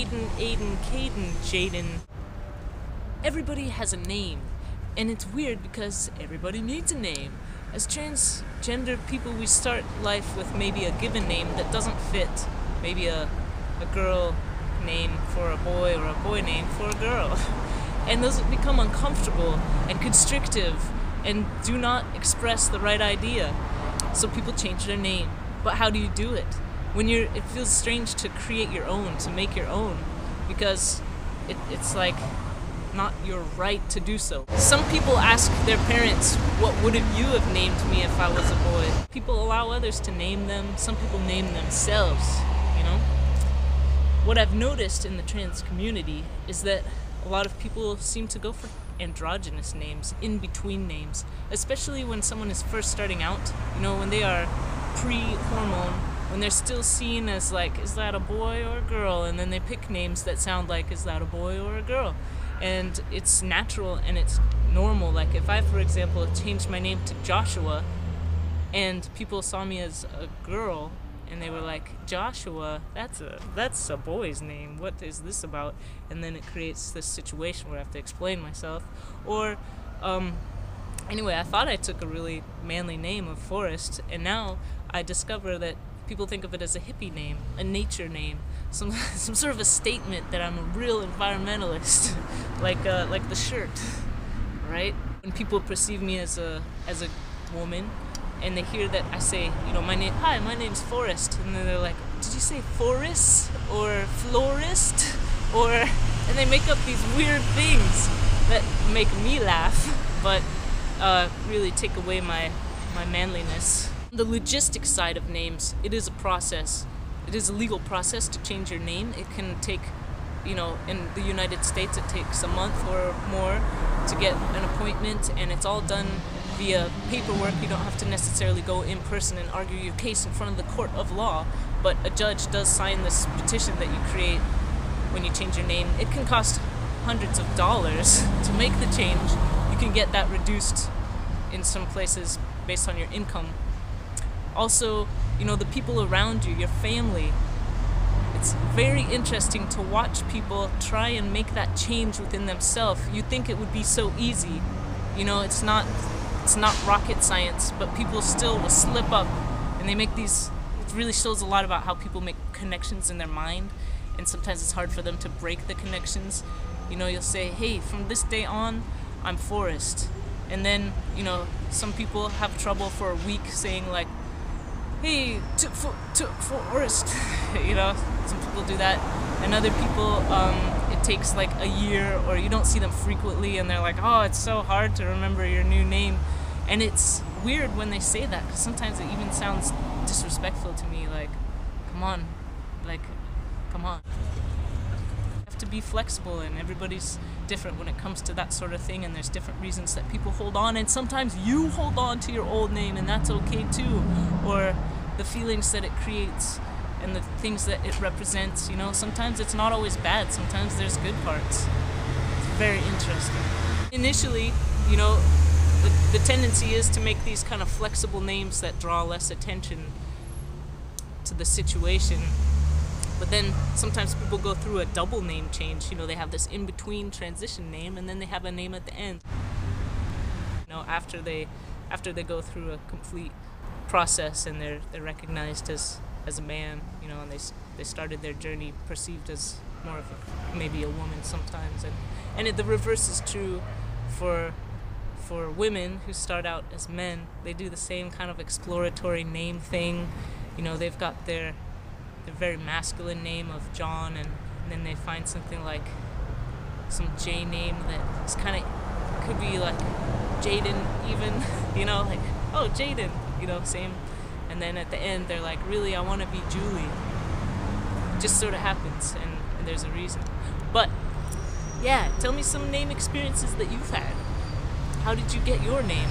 Jaden, Aiden, Caden, Jaden. Everybody has a name, and it's weird because everybody needs a name. As transgender people, we start life with maybe a given name that doesn't fit. Maybe a girl name for a boy or a boy name for a girl. And those become uncomfortable and constrictive and do not express the right idea. So people change their name. But how do you do it? It feels strange to create your own, to make your own, because it's like not your right to do so. Some people ask their parents, what would you have named me if I was a boy? People allow others to name them. Some people name themselves, you know? What I've noticed in the trans community is that a lot of people seem to go for androgynous names, in-between names, especially when someone is first starting out, you know, when they are pre-hormone, when they're still seen as like, is that a boy or a girl? And then they pick names that sound like, is that a boy or a girl? And it's natural and it's normal. Like if I, for example, changed my name to Joshua and people saw me as a girl and they were like, Joshua, that's a boy's name. What is this about? And then it creates this situation where I have to explain myself. Or, anyway, I thought I took a really manly name of Forrest, and now I discover that people think of it as a hippie name, a nature name, some sort of a statement that I'm a real environmentalist, like the shirt, right? When people perceive me as a woman, and they hear that I say, you know, my name's Forrest, and then they're like, did you say forest or florist? And they make up these weird things that make me laugh, but really take away my manliness. The logistics side of names, it is a process. It is a legal process to change your name. It can take, you know, in the United States it takes a month or more to get an appointment, and it's all done via paperwork. You don't have to necessarily go in person and argue your case in front of the court of law, but a judge does sign this petition that you create when you change your name. It can cost hundreds of dollars to make the change. You can get that reduced in some places based on your income. Also, you know, the people around you, your family. It's very interesting to watch people try and make that change within themselves. You think it would be so easy. You know, it's not rocket science, but people still will slip up and they make these. It really shows a lot about how people make connections in their mind, and sometimes it's hard for them to break the connections. You know, you'll say, hey, from this day on, I'm Forrest. And then, you know, some people have trouble for a week saying like, hey, to Forrest. You know, some people do that. And other people, it takes like a year, or you don't see them frequently, and they're like, oh, it's so hard to remember your new name. And it's weird when they say that, because sometimes it even sounds disrespectful to me, like, come on. You have to be flexible, and everybody's different when it comes to that sort of thing, and there's different reasons that people hold on, and sometimes you hold on to your old name, and that's okay too, or the feelings that it creates and the things that it represents. You know, sometimes it's not always bad, sometimes there's good parts. It's very interesting. Initially, you know, the tendency is to make these kind of flexible names that draw less attention to the situation. But then sometimes people go through a double name change. You know, they have this in-between transition name, and then they have a name at the end. You know, after they go through a complete process and they're recognized as a man, you know, and they started their journey perceived as more of maybe a woman sometimes, and the reverse is true for women who start out as men. They do the same kind of exploratory name thing. You know, they've got their very masculine name of John, and then they find something like some J name that is kind of, could be like Jaden even, you know, like, oh, Jaden, you know, same. And then at the end they're like, really, I want to be Julie. It just sort of happens, and there's a reason. But yeah, tell me some name experiences that you've had. How did you get your name?